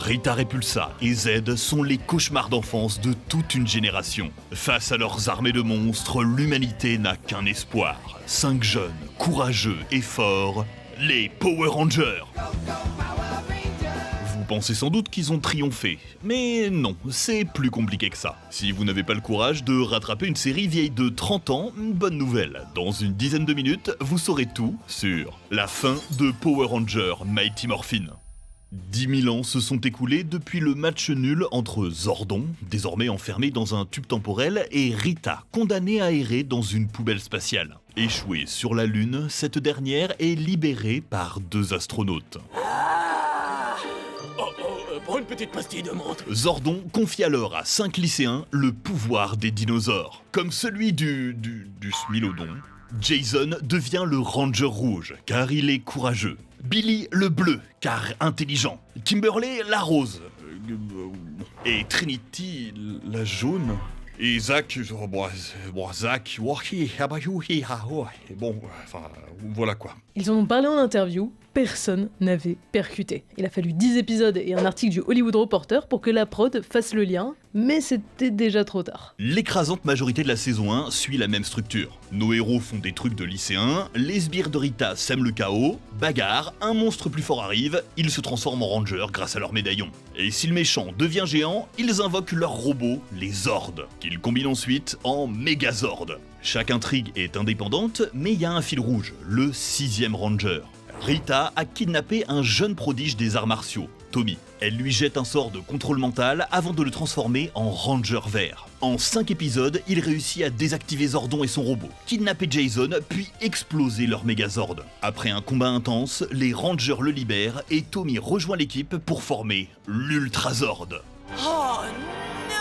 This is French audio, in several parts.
Rita Repulsa et Z sont les cauchemars d'enfance de toute une génération. Face à leurs armées de monstres, l'humanité n'a qu'un espoir. 5 jeunes, courageux et forts, les Power Rangers. Vous pensez sans doute qu'ils ont triomphé, mais non, c'est plus compliqué que ça. Si vous n'avez pas le courage de rattraper une série vieille de 30 ans, bonne nouvelle. Dans une dizaine de minutes, vous saurez tout sur la fin de Power Rangers Mighty Morphin. 10 000 ans se sont écoulés depuis le match nul entre Zordon, désormais enfermé dans un tube temporel, et Rita, condamnée à errer dans une poubelle spatiale. Échouée sur la Lune, cette dernière est libérée par 2 astronautes. Prends une petite pastille de menthe. Zordon confie alors à 5 lycéens le pouvoir des dinosaures. Comme celui du Smilodon, Jason devient le Ranger rouge, car il est courageux. Billy le bleu, car intelligent. Kimberly la rose. Et Trinity la jaune. Et Zach, Zach, voilà quoi. Ils en ont parlé en interview, personne n'avait percuté. Il a fallu 10 épisodes et un article du Hollywood Reporter pour que la prod fasse le lien, mais c'était déjà trop tard. L'écrasante majorité de la saison 1 suit la même structure. Nos héros font des trucs de lycéens, les sbires de Rita sèment le chaos, bagarre, un monstre plus fort arrive, ils se transforment en rangers grâce à leur médaillon. Et si le méchant devient géant, ils invoquent leurs robots, les Zords, qu'ils combinent ensuite en Megazord. Chaque intrigue est indépendante, mais il y a un fil rouge, le 6e Ranger. Rita a kidnappé un jeune prodige des arts martiaux, Tommy. Elle lui jette un sort de contrôle mental avant de le transformer en Ranger vert. En 5 épisodes, il réussit à désactiver Zordon et son robot, kidnapper Jason, puis exploser leur Megazord. Après un combat intense, les Rangers le libèrent et Tommy rejoint l'équipe pour former l'Ultrazord. Oh non!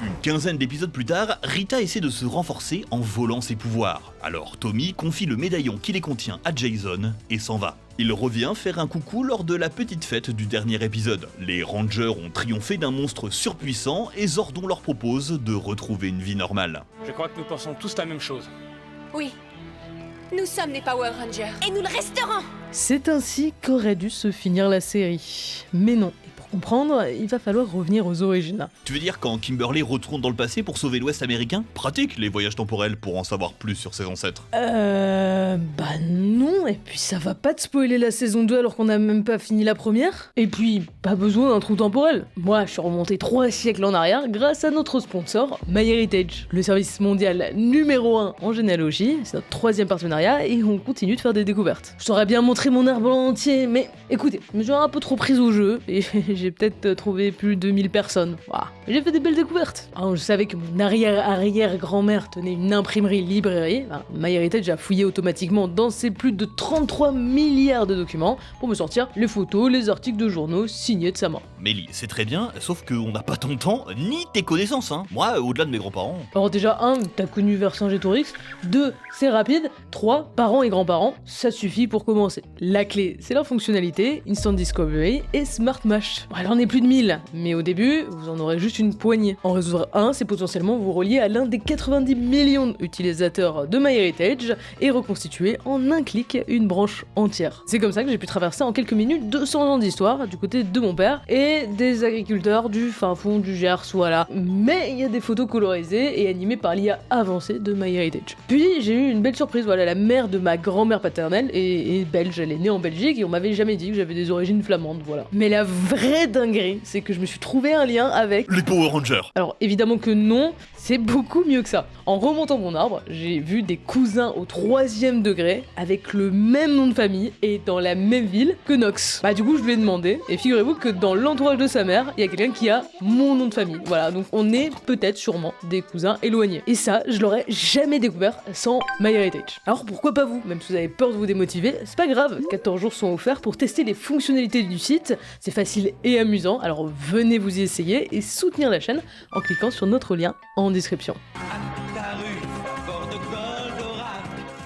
Une quinzaine d'épisodes plus tard, Rita essaie de se renforcer en volant ses pouvoirs. Alors Tommy confie le médaillon qui les contient à Jason et s'en va. Il revient faire un coucou lors de la petite fête du dernier épisode. Les Rangers ont triomphé d'un monstre surpuissant et Zordon leur propose de retrouver une vie normale. Je crois que nous pensons tous la même chose. Oui. Nous sommes les Power Rangers. Et nous le resterons. C'est ainsi qu'aurait dû se finir la série. Mais non. Pour comprendre, il va falloir revenir aux origines. Tu veux dire quand Kimberly retourne dans le passé pour sauver l'Ouest américain? Pratique les voyages temporels pour en savoir plus sur ses ancêtres. Bah non, et puis ça va pas te spoiler la saison 2 alors qu'on a même pas fini la première. Et puis, pas besoin d'un trou temporel. Moi, je suis remonté 3 siècles en arrière grâce à notre sponsor, MyHeritage, le service mondial numéro 1 en généalogie. C'est notre 3e partenariat et on continue de faire des découvertes. Je t'aurais bien montré mon arbre entier, mais écoutez, je me suis un peu trop prise au jeu et j'ai peut-être trouvé plus de 1000 personnes. Voilà. J'ai fait des belles découvertes. Alors, je savais que mon arrière-arrière-grand-mère tenait une imprimerie-librairie. MyHeritage a fouillé automatiquement dans ses plus de 33 milliards de documents pour me sortir les photos, les articles de journaux signés de sa main. Mélie, c'est très bien, sauf qu'on n'a pas ton temps ni tes connaissances, hein. Moi, au-delà de mes grands-parents. Alors déjà, 1, t'as connu Vercingétorix, 2, c'est rapide, 3, parents et grands-parents, ça suffit pour commencer. La clé, c'est leur fonctionnalité, Instant Discovery et Smart Mash. Bon, elle en est plus de 1000, mais au début, vous en aurez juste une poignée. En résoudre un, c'est potentiellement vous relier à l'un des 90 millions d'utilisateurs de MyHeritage et reconstituer en un clic une branche entière. C'est comme ça que j'ai pu traverser en quelques minutes 200 ans d'histoire du côté de mon père et des agriculteurs du fin fond du Gers, voilà. Mais il y a des photos colorisées et animées par l'IA avancée de MyHeritage. Puis j'ai eu une belle surprise, voilà, la mère de ma grand-mère paternelle est belge, elle est née en Belgique et on m'avait jamais dit que j'avais des origines flamandes, voilà. Mais la vraie dinguerie, c'est que je me suis trouvé un lien avec les Power Rangers. Alors évidemment que non, c'est beaucoup mieux que ça. En remontant mon arbre, j'ai vu des cousins au 3e degré avec le même nom de famille et dans la même ville que Nox. Bah du coup je lui ai demandé et figurez-vous que dans l'entourage de sa mère, il y a quelqu'un qui a mon nom de famille. Voilà, donc on est peut-être sûrement des cousins éloignés. Et ça, je l'aurais jamais découvert sans MyHeritage. Alors pourquoi pas vous? Même si vous avez peur de vous démotiver, c'est pas grave, 14 jours sont offerts pour tester les fonctionnalités du site. C'est facile et amusant, alors venez vous y essayer et soutenir la chaîne en cliquant sur notre lien en description.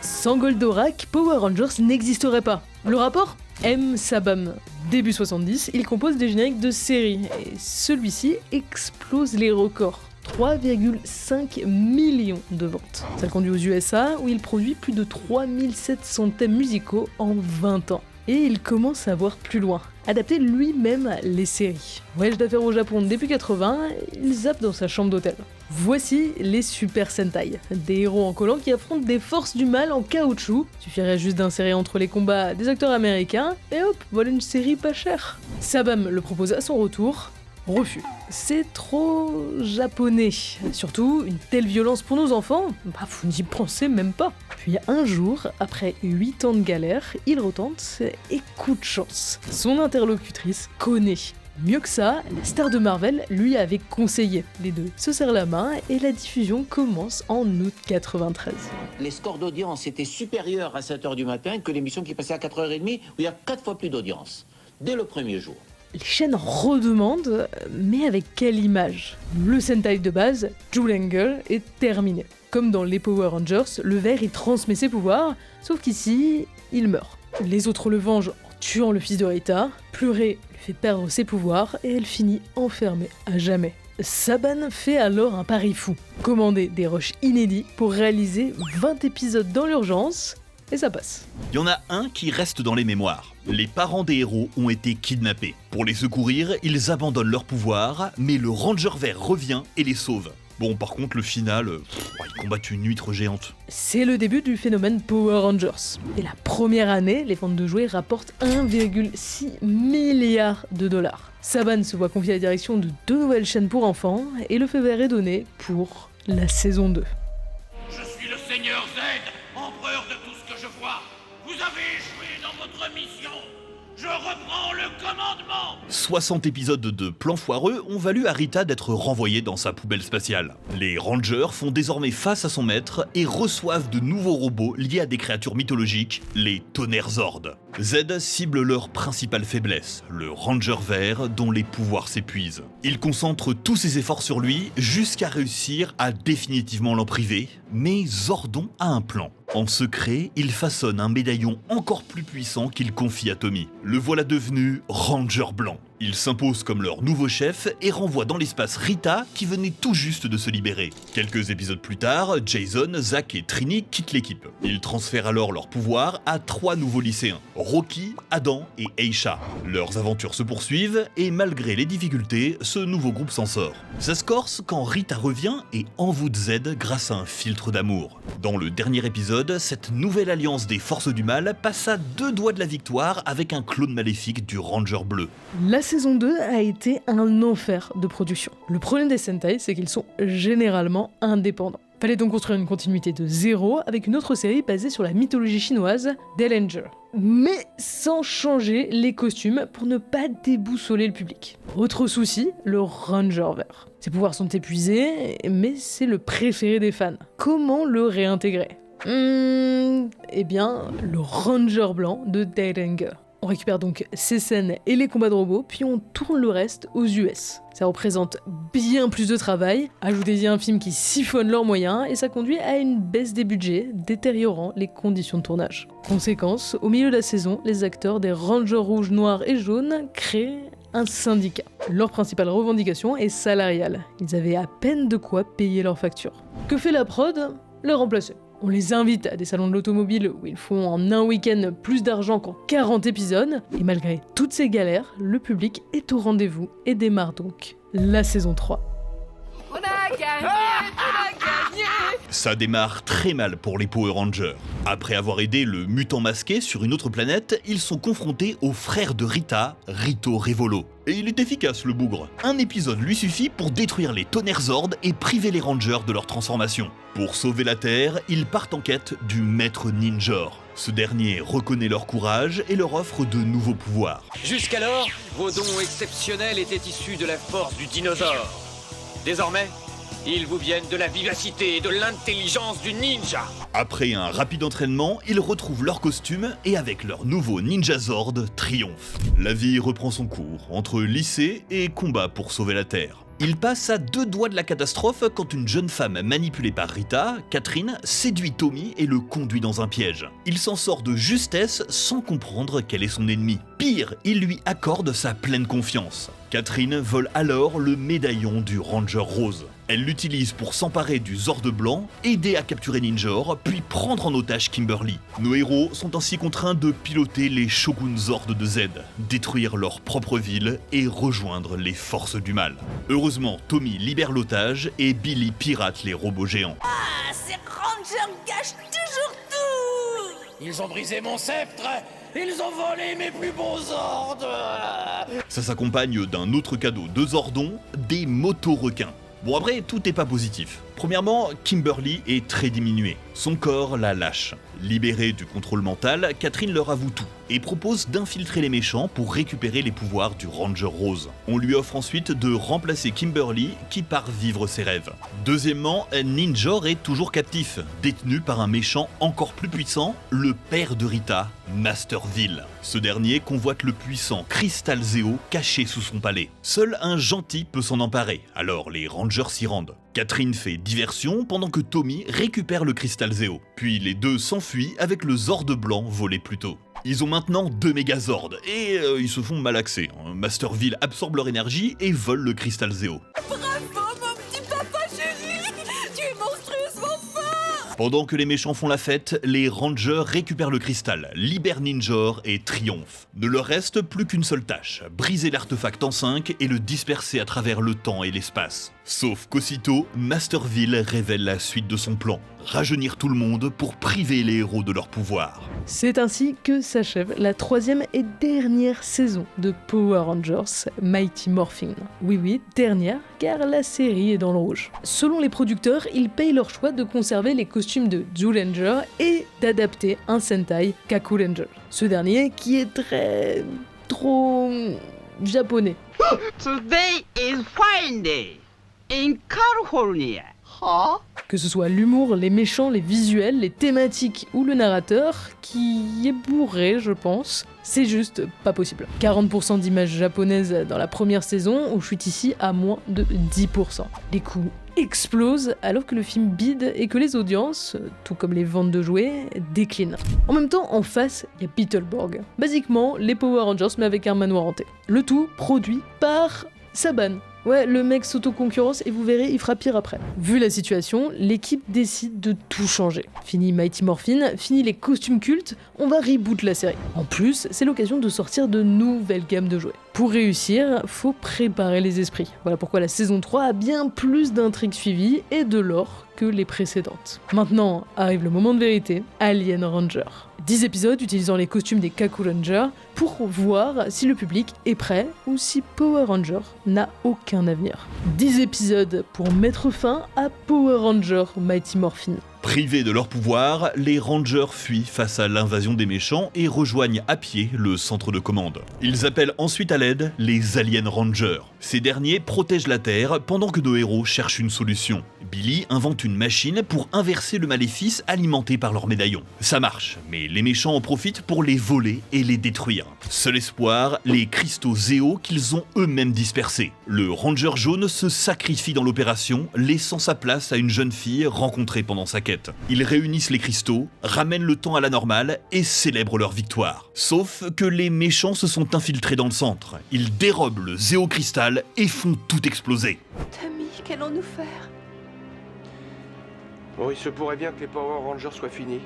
Sans Goldorak, Power Rangers n'existerait pas. Le rapport? M. Sabam. Début 70, il compose des génériques de séries et celui-ci explose les records. 3,5 millions de ventes. Ça le conduit aux USA où il produit plus de 3700 thèmes musicaux en 20 ans. Et il commence à voir plus loin. adapter lui-même les séries. Voyage d'affaires au Japon début 80, il zappe dans sa chambre d'hôtel. Voici les Super Sentai, des héros en collant qui affrontent des forces du mal en caoutchouc. Suffirait juste d'insérer entre les combats des acteurs américains, et hop, voilà une série pas chère. Sabam le propose à son retour. Refus. C'est trop japonais. Surtout, une telle violence pour nos enfants, vous n'y pensez même pas. Puis un jour, après 8 ans de galère, il retente et coup de chance. Son interlocutrice connaît. Mieux que ça, la star de Marvel lui avait conseillé. Les deux se serrent la main et la diffusion commence en août 93. Les scores d'audience étaient supérieurs à 7h du matin que l'émission qui passait à 4h30 où il y a 4 fois plus d'audience, dès le premier jour. Les chaînes redemandent, mais avec quelle image? Le Sentai de base, Zyuranger, est terminé. Comme dans les Power Rangers, le vert il transmet ses pouvoirs, sauf qu'ici, il meurt. Les autres le vengent en tuant le fils de Rita, Pleurer lui fait perdre ses pouvoirs et elle finit enfermée à jamais. Saban fait alors un pari fou, commander des rushs inédits pour réaliser 20 épisodes dans l'urgence, et ça passe. Il y en a un qui reste dans les mémoires. Les parents des héros ont été kidnappés. Pour les secourir, ils abandonnent leur pouvoir, mais le Ranger vert revient et les sauve. Bon, par contre, le final, ils combattent une huître géante. C'est le début du phénomène Power Rangers. Et la première année, les ventes de jouets rapportent 1,6 milliard de dollars. Saban se voit confier la direction de 2 nouvelles chaînes pour enfants, et le feu vert est donné pour la saison 2. Je suis le Seigneur Z, empereur de tout ce que je vois. Vous avez échoué dans votre mission. Je reprends le commandement. 60 épisodes de plans foireux ont valu à Rita d'être renvoyée dans sa poubelle spatiale. Les Rangers font désormais face à son maître et reçoivent de nouveaux robots liés à des créatures mythologiques, les Tonnerres Zords. Z cible leur principale faiblesse, le Ranger vert dont les pouvoirs s'épuisent. Il concentre tous ses efforts sur lui jusqu'à réussir à définitivement l'en priver, mais Zordon a un plan. En secret, il façonne un médaillon encore plus puissant qu'il confie à Tommy. Le voilà devenu Ranger blanc. Il s'impose comme leur nouveau chef et renvoie dans l'espace Rita qui venait tout juste de se libérer. Quelques épisodes plus tard, Jason, Zach et Trini quittent l'équipe. Ils transfèrent alors leur pouvoir à 3 nouveaux lycéens, Rocky, Adam et Aisha. Leurs aventures se poursuivent et malgré les difficultés, ce nouveau groupe s'en sort. Ça se corse quand Rita revient et envoûte Z grâce à un filtre d'amour. Dans le dernier épisode, cette nouvelle alliance des forces du mal passe à 2 doigts de la victoire avec un clone maléfique du Ranger bleu. La saison 2 a été un enfer de production. Le problème des Sentai, c'est qu'ils sont généralement indépendants. Fallait donc construire une continuité de zéro avec une autre série basée sur la mythologie chinoise, Dellinger. Mais sans changer les costumes pour ne pas déboussoler le public. Autre souci, le Ranger vert. Ses pouvoirs sont épuisés, mais c'est le préféré des fans. Comment le réintégrer? Eh bien, le Ranger blanc de Dellinger. On récupère donc ces scènes et les combats de robots, puis on tourne le reste aux US. Ça représente bien plus de travail, ajoutez-y un film qui siphonne leurs moyens, et ça conduit à une baisse des budgets, détériorant les conditions de tournage. Conséquence, au milieu de la saison, les acteurs des Rangers rouges, noirs et jaunes créent un syndicat. Leur principale revendication est salariale. Ils avaient à peine de quoi payer leurs factures. Que fait la prod? Les remplacer. On les invite à des salons de l'automobile où ils font en un week-end plus d'argent qu'en 40 épisodes, et malgré toutes ces galères, le public est au rendez-vous et démarre donc la saison 3. On a gagné, on a gagné. Ça démarre très mal pour les Power Rangers. Après avoir aidé le mutant masqué sur une autre planète, ils sont confrontés au frère de Rita, Rito Revolo. Et il est efficace le bougre. Un épisode lui suffit pour détruire les Tonnerres Zords et priver les Rangers de leur transformation. Pour sauver la Terre, ils partent en quête du Maître Ninjor. Ce dernier reconnaît leur courage et leur offre de nouveaux pouvoirs. Jusqu'alors, vos dons exceptionnels étaient issus de la force du dinosaure. Désormais, ils vous viennent de la vivacité et de l'intelligence du ninja. Après un rapide entraînement, ils retrouvent leur costume et avec leur nouveau Ninja Zord, triomphent. La vie reprend son cours, entre lycée et combat pour sauver la Terre. Ils passent à 2 doigts de la catastrophe quand une jeune femme manipulée par Rita, Catherine, séduit Tommy et le conduit dans un piège. Il s'en sort de justesse sans comprendre quel est son ennemi. Pire, il lui accorde sa pleine confiance. Catherine vole alors le médaillon du Ranger Rose. Elle l'utilise pour s'emparer du Zord blanc, aider à capturer Ninjor, puis prendre en otage Kimberly. Nos héros sont ainsi contraints de piloter les Shogun Zord de Z, détruire leur propre ville et rejoindre les forces du mal. Heureusement, Tommy libère l'otage et Billy pirate les robots géants. Ah, ces Rangers gâchent toujours tout! Ils ont brisé mon sceptre! Ils ont volé mes plus beaux ordres! Ça s'accompagne d'un autre cadeau de Zordon, des motos-requins. Bon après, tout n'est pas positif. Premièrement, Kimberly est très diminuée. Son corps la lâche. Libérée du contrôle mental, Catherine leur avoue tout et propose d'infiltrer les méchants pour récupérer les pouvoirs du Ranger Rose. On lui offre ensuite de remplacer Kimberly qui part vivre ses rêves. Deuxièmement, Ninjor est toujours captif, détenu par un méchant encore plus puissant, le père de Rita, Master Vil. Ce dernier convoite le puissant Crystal Zeo caché sous son palais. Seul un gentil peut s'en emparer, alors les Rangers s'y rendent. Catherine fait diversion pendant que Tommy récupère le Crystal Zeo. Puis les deux s'enfuient avec le Zord blanc volé plus tôt. Ils ont maintenant 2 Megazords et ils se font malaxer. Master Vil absorbe leur énergie et vole le Crystal Zeo. Bravo, mon petit papa chéri! Tu es monstrueusement fort! Pendant que les méchants font la fête, les Rangers récupèrent le cristal, libèrent Ninjor et triomphent. Ne leur reste plus qu'une seule tâche, briser l'artefact en 5 et le disperser à travers le temps et l'espace. Sauf qu'aussitôt, Master Vil révèle la suite de son plan, rajeunir tout le monde pour priver les héros de leur pouvoir. C'est ainsi que s'achève la 3e et dernière saison de Power Rangers Mighty Morphin. Oui, dernière, car la série est dans le rouge. Selon les producteurs, ils payent leur choix de conserver les costumes de Zyuranger et d'adapter un Sentai Kakuranger. Ce dernier qui est trop japonais. Today is fine day in California. Que ce soit l'humour, les méchants, les visuels, les thématiques ou le narrateur, qui est bourré je pense, c'est juste pas possible. 40% d'images japonaises dans la première saison, on chute ici à moins de 10%. Les coûts explosent alors que le film bide et que les audiences, tout comme les ventes de jouets, déclinent. En même temps, en face, il y a Beetleborg. Basiquement, les Power Rangers mais avec un manoir hanté. Le tout produit par Saban. Ouais, le mec s'auto-concurrence et vous verrez, il fera pire après. Vu la situation, l'équipe décide de tout changer. Fini Mighty Morphin, fini les costumes cultes, on va reboot la série. En plus, c'est l'occasion de sortir de nouvelles gammes de jouets. Pour réussir, faut préparer les esprits. Voilà pourquoi la saison 3 a bien plus d'intrigues suivies et de lore que les précédentes. Maintenant arrive le moment de vérité, Alien Ranger. 10 épisodes utilisant les costumes des Kakuranger pour voir si le public est prêt ou si Power Ranger n'a aucun avenir. 10 épisodes pour mettre fin à Power Ranger Mighty Morphin. Privés de leur pouvoir, les Rangers fuient face à l'invasion des méchants et rejoignent à pied le centre de commande. Ils appellent ensuite à l'aide les Alien Rangers. Ces derniers protègent la Terre pendant que nos héros cherchent une solution. Billy invente une machine pour inverser le maléfice alimenté par leur médaillon. Ça marche, mais les méchants en profitent pour les voler et les détruire. Seul espoir, les cristaux Zeo qu'ils ont eux-mêmes dispersés. Le Ranger jaune se sacrifie dans l'opération, laissant sa place à une jeune fille rencontrée pendant sa quête. Ils réunissent les cristaux, ramènent le temps à la normale et célèbrent leur victoire. Sauf que les méchants se sont infiltrés dans le centre. Ils dérobent le Zeo Cristal et font tout exploser. Tommy, qu'allons-nous faire? Bon, il se pourrait bien que les Power Rangers soient finis.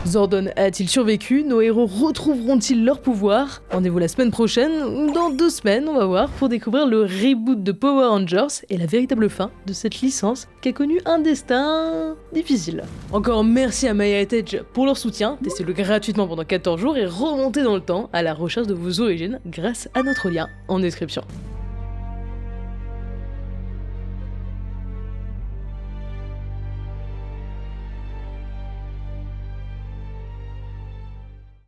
Zordon a-t-il survécu? Nos héros retrouveront-ils leur pouvoir? Rendez-vous la semaine prochaine, ou dans 2 semaines, on va voir, pour découvrir le reboot de Power Rangers et la véritable fin de cette licence qui a connu un destin difficile. Encore merci à MyHeritage pour leur soutien, testez-le gratuitement pendant 14 jours et remontez dans le temps à la recherche de vos origines grâce à notre lien en description.